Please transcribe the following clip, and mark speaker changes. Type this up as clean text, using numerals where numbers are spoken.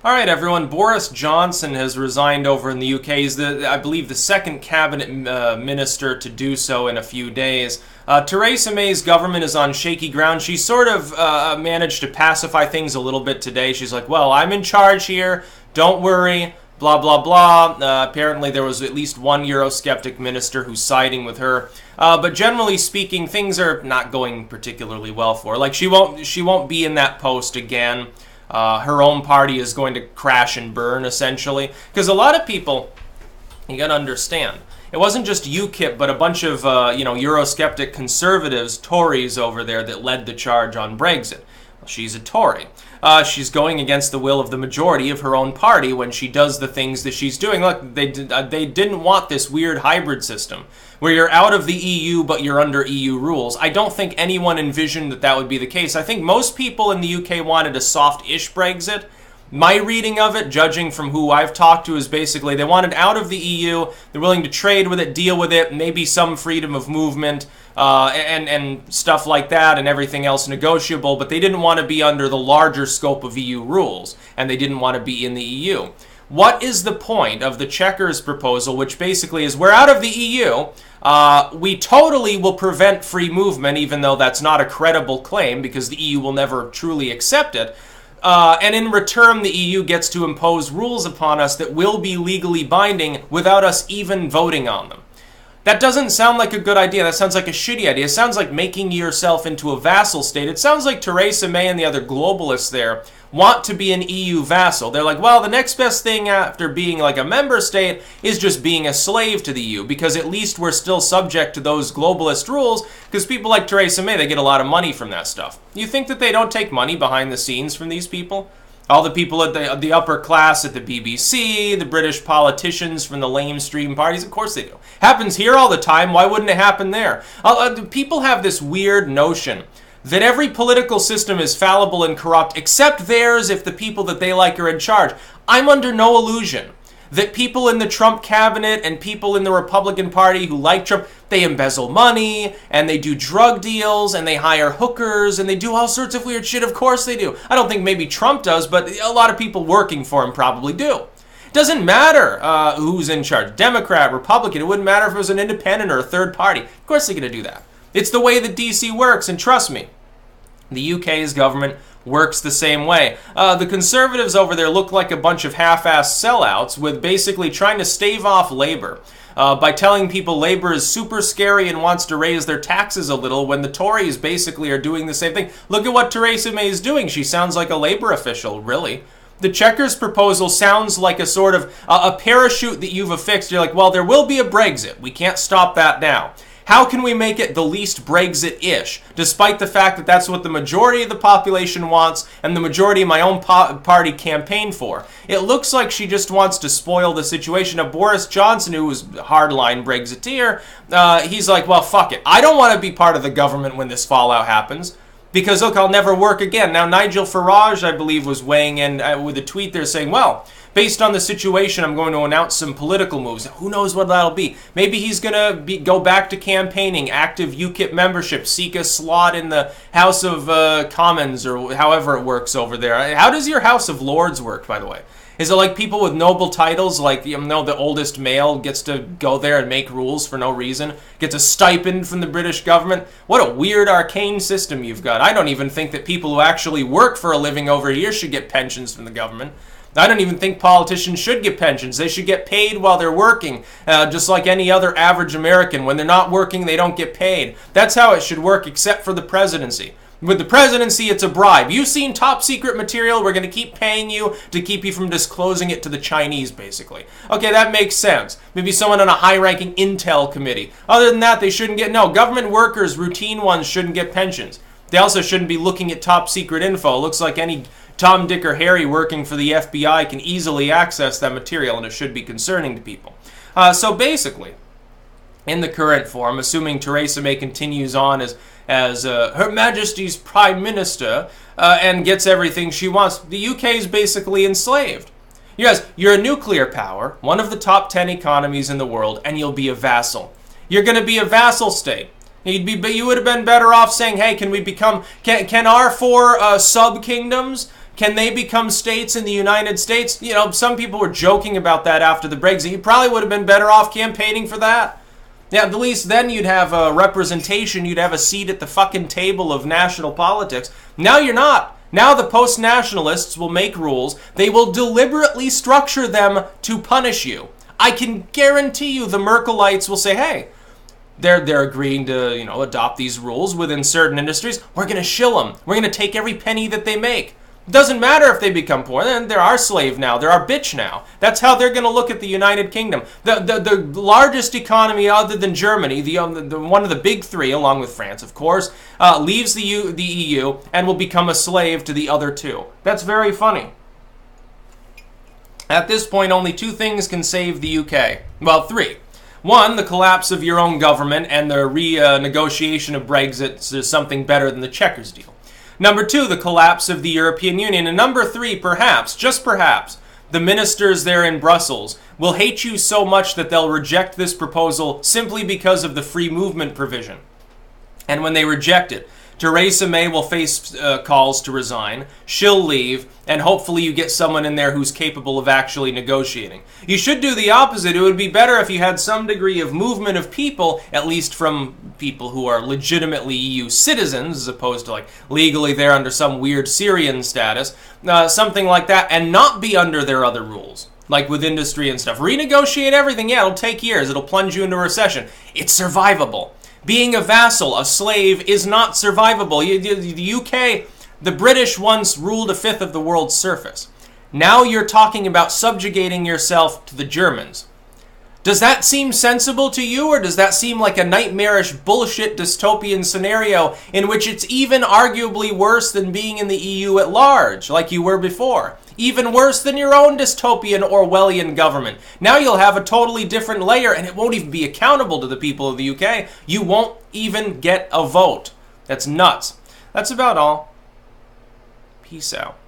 Speaker 1: All right, everyone. Boris Johnson has resigned over in the UK. He's I believe, the second cabinet minister to do so in a few days. Theresa May's government is on shaky ground. She sort of managed to pacify things a little bit today. She's like, well, I'm in charge here. Don't worry. Blah, blah, blah. Apparently there was at least one Eurosceptic minister who's siding with her. But generally speaking, things are not going particularly well for her. Like, she won't be in that post again. Her own party is going to crash and burn, essentially. Because a lot of people, you got to understand, it wasn't just UKIP, but a bunch of, Eurosceptic conservatives, Tories over there that led the charge on Brexit. Well, she's a Tory. She's going against the will of the majority of her own party when she does the things that she's doing. Look, they didn't want this weird hybrid system where you're out of the EU but you're under EU rules. I don't think anyone envisioned that that would be the case. I think most people in the UK wanted a soft-ish Brexit. My reading of it, judging from who I've talked to, is basically they wanted out of the EU, they're willing to trade with it, deal with it, maybe some freedom of movement, and stuff like that, and everything else negotiable, but they didn't want to be under the larger scope of EU rules, and they didn't want to be in the EU. What is the point of the Chequers proposal, which basically is we're out of the EU, we totally will prevent free movement, even though that's not a credible claim, because the EU will never truly accept it, and in return, the EU gets to impose rules upon us that will be legally binding without us even voting on them. That doesn't sound like a good idea. That sounds like a shitty idea. It sounds like making yourself into a vassal state. It sounds like Theresa May and the other globalists there want to be an EU vassal. They're like, well, the next best thing after being like a member state is just being a slave to the EU, because at least we're still subject to those globalist rules, because people like Theresa May, they get a lot of money from that stuff. You think that they don't take money behind the scenes from these people? All the people at the upper class at the BBC, the British politicians from the lamestream parties, of course they do. Happens here all the time. Why wouldn't it happen there? People have this weird notion that every political system is fallible and corrupt, except theirs if the people that they like are in charge. I'm under no illusion that people in the Trump cabinet and people in the Republican Party who like Trump, they embezzle money, and they do drug deals, and they hire hookers, and they do all sorts of weird shit. Of course they do. I don't think maybe Trump does, but a lot of people working for him probably do. It doesn't matter who's in charge. Democrat, Republican, it wouldn't matter if it was an independent or a third party. Of course they're going to do that. It's the way that DC works, and trust me, the UK's government works the same way. The conservatives over there look like a bunch of half-assed sellouts with basically trying to stave off labor by telling people labor is super scary and wants to raise their taxes a little when the Tories basically are doing the same thing. Look at what Theresa May is doing. She sounds like a labor official, really. The Chequers proposal sounds like a sort of a parachute that you've affixed. You're like, well, there will be a Brexit. We can't stop that now. How can we make it the least Brexit-ish, despite the fact that that's what the majority of the population wants and the majority of my own party campaigned for? It looks like she just wants to spoil the situation. Now, Boris Johnson, who was hardline Brexiteer, he's like, well, fuck it. I don't want to be part of the government when this fallout happens, because, look, I'll never work again. Now, Nigel Farage, I believe, was weighing in with a tweet there saying, well, based on the situation, I'm going to announce some political moves. Who knows what that'll be? Maybe he's going to go back to campaigning, active UKIP membership, seek a slot in the House of Commons, or however it works over there. How does your House of Lords work, by the way? Is it like people with noble titles, like, the oldest male gets to go there and make rules for no reason? Gets a stipend from the British government? What a weird arcane system you've got. I don't even think that people who actually work for a living over here should get pensions from the government. I don't even think politicians should get pensions. They should get paid while they're working, just like any other average American. When they're not working, they don't get paid. That's how it should work, except for the presidency. With the presidency, it's a bribe. You've seen top secret material, we're going to keep paying you to keep you from disclosing it to the Chinese, basically. Okay, that makes sense. Maybe someone on a high-ranking intel committee. Other than that, they shouldn't get... No, government workers, routine ones, shouldn't get pensions. They also shouldn't be looking at top secret info. It looks like any Tom, Dick, or Harry working for the FBI can easily access that material, and it should be concerning to people. So basically, in the current form, assuming Theresa May continues on as Her Majesty's Prime Minister and gets everything she wants, the UK is basically enslaved. Yes, you're a nuclear power, one of the top 10 economies in the world, and you'll be a vassal. You're going to be a vassal state. You would have been better off saying, hey, can we become, can our four sub-kingdoms, Can they become states in the United States? You know, some people were joking about that after the Brexit. You probably would have been better off campaigning for that. Yeah, at least then you'd have a representation, you'd have a seat at the fucking table of national politics. Now you're not. Now the post-nationalists will make rules. They will deliberately structure them to punish you. I can guarantee you the Merkelites will say, hey, they're agreeing to, you know, adopt these rules within certain industries. We're going to shill them. We're going to take every penny that they make. It doesn't matter if they become poor. Then they're our slave now. They're our bitch now. That's how they're going to look at the United Kingdom. The largest economy other than Germany, the one of the big three, along with France, of course, leaves the EU and will become a slave to the other two. That's very funny. At this point, only two things can save the UK. Well, three. One, the collapse of your own government and the renegotiation of Brexit is something better than the Chequers deal. Number two, the collapse of the European Union. And number three, perhaps, just perhaps, the ministers there in Brussels will hate you so much that they'll reject this proposal simply because of the free movement provision. And when they reject it, Theresa May will face calls to resign, she'll leave, and hopefully you get someone in there who's capable of actually negotiating. You should do the opposite. It would be better if you had some degree of movement of people, at least from people who are legitimately EU citizens, as opposed to like legally they're under some weird Syrian status, something like that, and not be under their other rules. Like with industry and stuff. Renegotiate everything, yeah, it'll take years, it'll plunge you into a recession. It's survivable. Being a vassal, a slave, is not survivable. The UK, the British once ruled a fifth of the world's surface. Now you're talking about subjugating yourself to the Germans. Does that seem sensible to you, or does that seem like a nightmarish bullshit dystopian scenario in which it's even arguably worse than being in the EU at large, like you were before? Even worse than your own dystopian Orwellian government. Now you'll have a totally different layer, and it won't even be accountable to the people of the UK. You won't even get a vote. That's nuts. That's about all. Peace out.